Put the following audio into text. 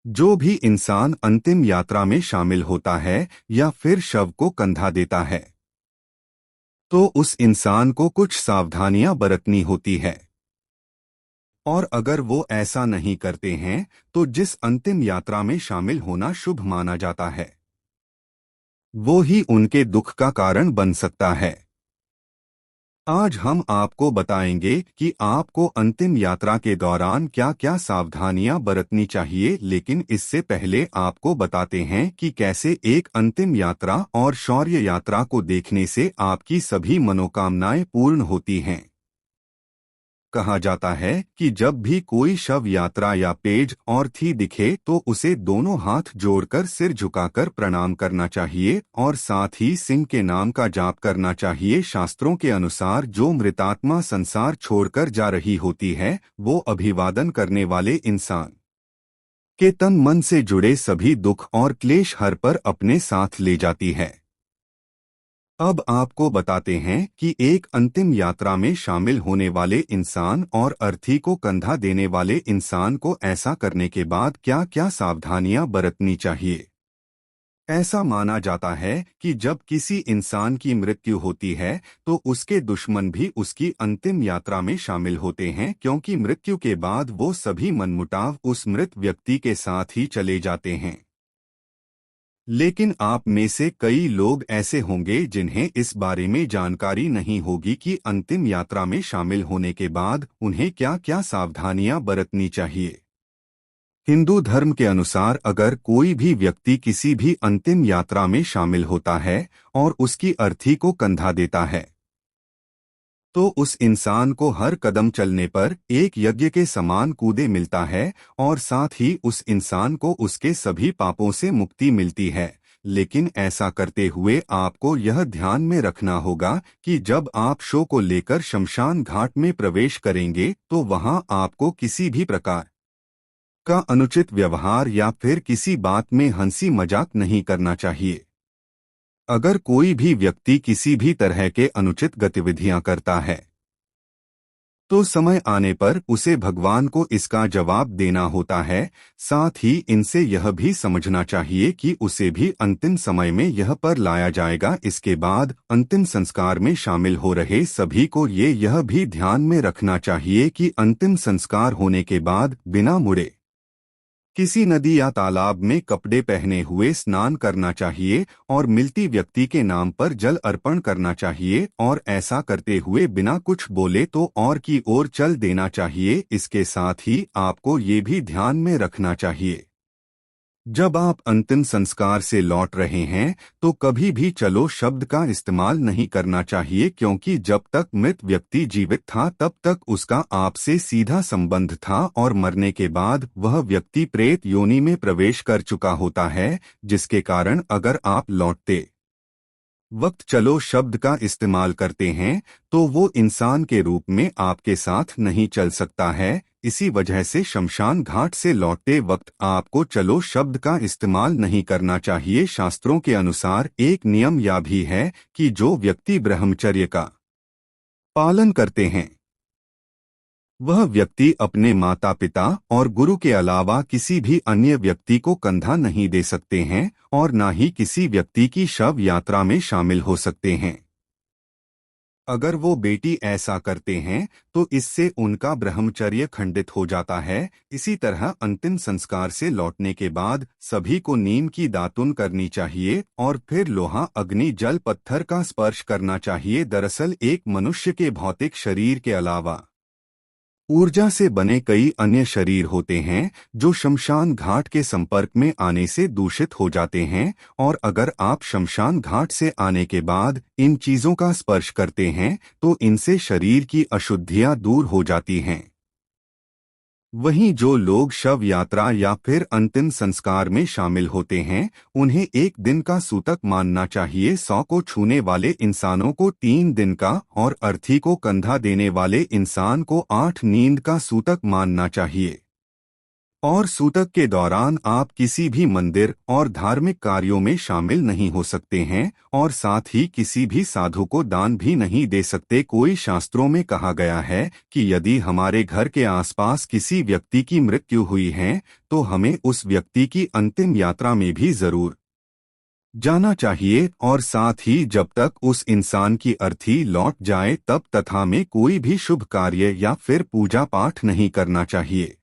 जो भी इंसान अंतिम यात्रा में शामिल होता है या फिर शव को कंधा देता है, तो उस इंसान को कुछ सावधानियां बरतनी होती है। और अगर वो ऐसा नहीं करते हैं तो जिस अंतिम यात्रा में शामिल होना शुभ माना जाता है, वो ही उनके दुख का कारण बन सकता है। आज हम आपको बताएंगे कि आपको अंतिम यात्रा के दौरान क्या क्या सावधानियां बरतनी चाहिए, लेकिन इससे पहले आपको बताते हैं कि कैसे एक अंतिम यात्रा और शौर्य यात्रा को देखने से आपकी सभी मनोकामनाएं पूर्ण होती हैं। कहा जाता है कि जब भी कोई शव यात्रा या पेज और थी दिखे तो उसे दोनों हाथ जोड़कर सिर झुकाकर प्रणाम करना चाहिए और साथ ही सिंह के नाम का जाप करना चाहिए। शास्त्रों के अनुसार जो मृतात्मा संसार छोड़कर जा रही होती है, वो अभिवादन करने वाले इंसान के तन मन से जुड़े सभी दुख और क्लेश हर पर अपने साथ ले जाती है। अब आपको बताते हैं कि एक अंतिम यात्रा में शामिल होने वाले इंसान और अर्थी को कंधा देने वाले इंसान को ऐसा करने के बाद क्या क्या सावधानियां बरतनी चाहिए। ऐसा माना जाता है कि जब किसी इंसान की मृत्यु होती है तो उसके दुश्मन भी उसकी अंतिम यात्रा में शामिल होते हैं, क्योंकि मृत्यु के बाद वो सभी मनमुटाव उस मृत व्यक्ति के साथ ही चले जाते हैं। लेकिन आप में से कई लोग ऐसे होंगे जिन्हें इस बारे में जानकारी नहीं होगी कि अंतिम यात्रा में शामिल होने के बाद उन्हें क्या क्या सावधानियां बरतनी चाहिए। हिंदू धर्म के अनुसार अगर कोई भी व्यक्ति किसी भी अंतिम यात्रा में शामिल होता है और उसकी अर्थी को कंधा देता है, तो उस इंसान को हर कदम चलने पर एक यज्ञ के समान कूदे मिलता है और साथ ही उस इंसान को उसके सभी पापों से मुक्ति मिलती है। लेकिन ऐसा करते हुए आपको यह ध्यान में रखना होगा कि जब आप शव को लेकर शमशान घाट में प्रवेश करेंगे तो वहां आपको किसी भी प्रकार का अनुचित व्यवहार या फिर किसी बात में हंसी मजाक नहीं करना चाहिए। अगर कोई भी व्यक्ति किसी भी तरह के अनुचित गतिविधियां करता है तो समय आने पर उसे भगवान को इसका जवाब देना होता है। साथ ही इनसे यह भी समझना चाहिए कि उसे भी अंतिम समय में यह पर लाया जाएगा। इसके बाद अंतिम संस्कार में शामिल हो रहे सभी को यह भी ध्यान में रखना चाहिए कि अंतिम संस्कार होने के बाद बिना मुड़े किसी नदी या तालाब में कपड़े पहने हुए स्नान करना चाहिए और मिलती व्यक्ति के नाम पर जल अर्पण करना चाहिए, और ऐसा करते हुए बिना कुछ बोले तो और की ओर चल देना चाहिए। इसके साथ ही आपको ये भी ध्यान में रखना चाहिए, जब आप अंतिम संस्कार से लौट रहे हैं तो कभी भी चलो शब्द का इस्तेमाल नहीं करना चाहिए, क्योंकि जब तक मृत व्यक्ति जीवित था तब तक उसका आपसे सीधा संबंध था और मरने के बाद वह व्यक्ति प्रेत योनि में प्रवेश कर चुका होता है, जिसके कारण अगर आप लौटते वक्त चलो शब्द का इस्तेमाल करते हैं तो वो इंसान के रूप में आपके साथ नहीं चल सकता है। इसी वजह से शमशान घाट से लौटते वक्त आपको चलो शब्द का इस्तेमाल नहीं करना चाहिए। शास्त्रों के अनुसार एक नियम यह भी है कि जो व्यक्ति ब्रह्मचर्य का पालन करते हैं वह व्यक्ति अपने माता पिता और गुरु के अलावा किसी भी अन्य व्यक्ति को कंधा नहीं दे सकते हैं और न ही किसी व्यक्ति की शव यात्रा में शामिल हो सकते हैं। अगर वो बेटी ऐसा करते हैं तो इससे उनका ब्रह्मचर्य खंडित हो जाता है। इसी तरह अंतिम संस्कार से लौटने के बाद सभी को नीम की दातुन करनी चाहिए और फिर लोहा अग्नि जल पत्थर का स्पर्श करना चाहिए। दरअसल एक मनुष्य के भौतिक शरीर के अलावा ऊर्जा से बने कई अन्य शरीर होते हैं जो शमशान घाट के संपर्क में आने से दूषित हो जाते हैं, और अगर आप शमशान घाट से आने के बाद इन चीजों का स्पर्श करते हैं तो इनसे शरीर की अशुद्धियां दूर हो जाती हैं। वहीं जो लोग शव यात्रा या फिर अंतिम संस्कार में शामिल होते हैं उन्हें एक दिन का सूतक मानना चाहिए। 100 को छूने वाले इंसानों को 3 दिन का और अर्थी को कंधा देने वाले इंसान को 8 नींद का सूतक मानना चाहिए। और सूतक के दौरान आप किसी भी मंदिर और धार्मिक कार्यों में शामिल नहीं हो सकते हैं और साथ ही किसी भी साधु को दान भी नहीं दे सकते। कोई शास्त्रों में कहा गया है कि यदि हमारे घर के आसपास किसी व्यक्ति की मृत्यु हुई है तो हमें उस व्यक्ति की अंतिम यात्रा में भी जरूर जाना चाहिए और साथ ही जब तक उस इंसान की अर्थी लौट जाए तब तथा में कोई भी शुभ कार्य या फिर पूजा पाठ नहीं करना चाहिए।